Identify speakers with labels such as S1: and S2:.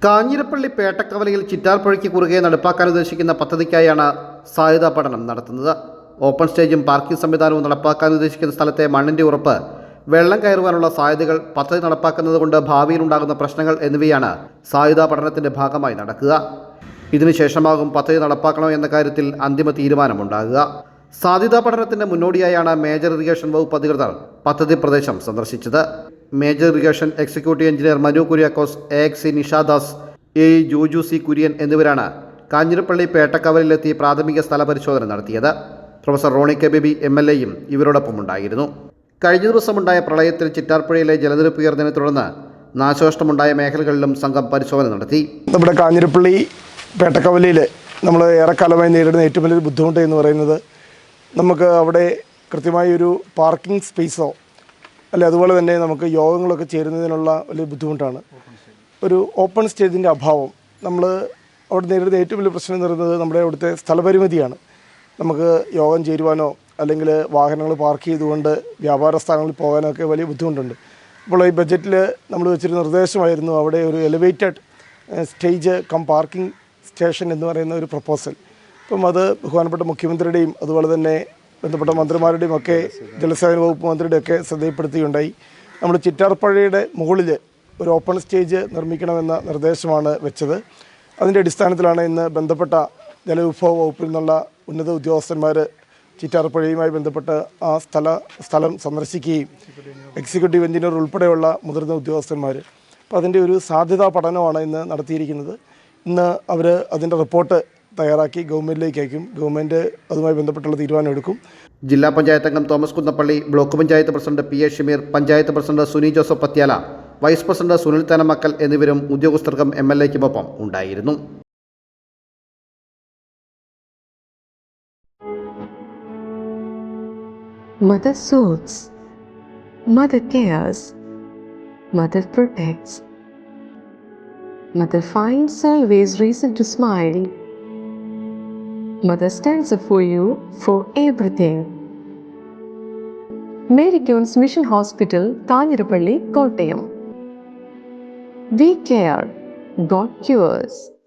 S1: കാഞ്ഞിരപ്പള്ളി പേട്ടക്കവലയിൽ ചിറ്റാർപ്പുഴയ്ക്ക് കുറുകെ നടപ്പാക്കാൻ ഉദ്ദേശിക്കുന്ന പദ്ധതിക്കായാണ് സാധ്യതാ പഠനം നടത്തുന്നത്. ഓപ്പൺ സ്റ്റേജും പാർക്കിംഗ് സംവിധാനവും നടപ്പാക്കാൻ ഉദ്ദേശിക്കുന്ന സ്ഥലത്തെ മണ്ണിൻ്റെ ഉറപ്പ്, വെള്ളം കയറുവാനുള്ള സാധ്യതകൾ, പദ്ധതി നടപ്പാക്കുന്നത് കൊണ്ട് ഭാവിയിലുണ്ടാകുന്ന പ്രശ്നങ്ങൾ എന്നിവയാണ് സാധ്യതാ പഠനത്തിൻ്റെ ഭാഗമായി നടക്കുക. ഇതിനുശേഷമാകും പദ്ധതി നടപ്പാക്കണോ എന്ന കാര്യത്തിൽ അന്തിമ തീരുമാനമുണ്ടാകുക. സാധ്യതാ പഠനത്തിൻ്റെ മുന്നോടിയായാണ് മേജർ ഇറിഗേഷൻ വകുപ്പ് അധികൃതർ പദ്ധതി പ്രദേശം സന്ദർശിച്ചത്. Major irrigation executive engineer Manu Kuriakose, AXC Nishadas, AE Joju C Kurian എന്നിവരാണ് കാഞ്ഞിരപ്പള്ളി പേട്ടക്കവലിലെത്തി പ്രാഥമിക സ്ഥല പരിശോധന നടത്തിയത്. പ്രൊഫസർ റോണി കെ ബേബി MLA-യും ഇവരോടൊപ്പം ഉണ്ടായിരുന്നു. കഴിഞ്ഞ ദിവസമുണ്ടായ പ്രളയത്തിൽ ചിറ്റാർപ്പുഴയിലെ ജലനിരപ്പ് ഉയർന്നതിനെ തുടർന്ന് നാശനഷ്ടമുണ്ടായ മേഖലകളിലും സംഘം പരിശോധന നടത്തി.
S2: നമ്മുടെ കാഞ്ഞിരപ്പള്ളി പേട്ടക്കവലയിൽ നമ്മൾ ഏറെക്കാലമായി നേരിടുന്ന ഏറ്റവും വലിയൊരു ബുദ്ധിമുട്ട് എന്ന് പറയുന്നത്, നമുക്ക് അവിടെ കൃത്യമായി ഒരു പാർക്കിംഗ് സ്പേസോ അല്ലെ അതുപോലെ തന്നെ നമുക്ക് യോഗങ്ങളൊക്കെ ചേരുന്നതിനുള്ള വലിയ ബുദ്ധിമുട്ടാണ്. ഒരു ഓപ്പൺ സ്റ്റേജിൻ്റെ അഭാവം. നമ്മൾ അവിടെ നേരിടുന്ന ഏറ്റവും വലിയ പ്രശ്നം എന്ന് പറയുന്നത് നമ്മുടെ അവിടുത്തെ സ്ഥലപരിമിതിയാണ്. നമുക്ക് യോഗം ചേരുവാനോ അല്ലെങ്കിൽ വാഹനങ്ങൾ പാർക്ക് ചെയ്തുകൊണ്ട് വ്യാപാര സ്ഥാനങ്ങളിൽ പോകാനൊക്കെ വലിയ ബുദ്ധിമുട്ടുണ്ട്. അപ്പോൾ ഈ ബജറ്റിൽ നമ്മൾ വെച്ചൊരു നിർദ്ദേശമായിരുന്നു അവിടെ ഒരു elevated stage cum parking station എന്ന് പറയുന്ന ഒരു പ്രപ്പോസൽ. അപ്പം അത് ബഹുമാനപ്പെട്ട മുഖ്യമന്ത്രിയുടെയും അതുപോലെ തന്നെ ബന്ധപ്പെട്ട മന്ത്രിമാരുടെയും ഒക്കെ ജലസേവന വകുപ്പ് മന്ത്രിയുടെയൊക്കെ ശ്രദ്ധയിൽപ്പെടുത്തുകയുണ്ടായി. നമ്മൾ ചിറ്റാർപ്പുഴയുടെ മുകളിൽ ഒരു ഓപ്പൺ സ്റ്റേജ് നിർമ്മിക്കണമെന്ന നിർദ്ദേശമാണ് വെച്ചത്. അതിൻ്റെ അടിസ്ഥാനത്തിലാണ് ഇന്ന് ബന്ധപ്പെട്ട ജലവിഭവ വകുപ്പിൽ നിന്നുള്ള ഉന്നത ഉദ്യോഗസ്ഥന്മാർ ചിറ്റാർപ്പുഴയുമായി ബന്ധപ്പെട്ട് ആ സ്ഥലം സന്ദർശിക്കുകയും എക്സിക്യൂട്ടീവ് എഞ്ചിനീയർ ഉൾപ്പെടെയുള്ള മുതിർന്ന ഉദ്യോഗസ്ഥന്മാർ. അപ്പോൾ അതിൻ്റെ ഒരു സാധ്യതാ പഠനമാണ് ഇന്ന് നടത്തിയിരിക്കുന്നത്. ഇന്ന് അവർ അതിൻ്റെ റിപ്പോർട്ട് തയ്യാറാക്കി ഗവൺമെൻറ്റിലേക്ക് അയക്കും. ഗവൺമെൻറ് അതുമായി ബന്ധപ്പെട്ടുള്ള തീരുമാനം എടുക്കും.
S1: ജില്ലാ പഞ്ചായത്ത് അംഗം Thomas Kunnappally, block panchayat president PA Shameer, panchayat president Suni Joseph Pathyala, vice president Sunil Thanamakkal എന്നിവരും ഉദ്യോഗസ്ഥർക്കും MLA-ക്കുമൊപ്പം ഉണ്ടായിരുന്നു.
S3: Mother soothes, Mother cares, Mother protects, Mother finds always reason to smile. Mother stands up for you for everything. Mary Queen's Mission Hospital, Kanjirappalli, Kottayam. We care, God cures.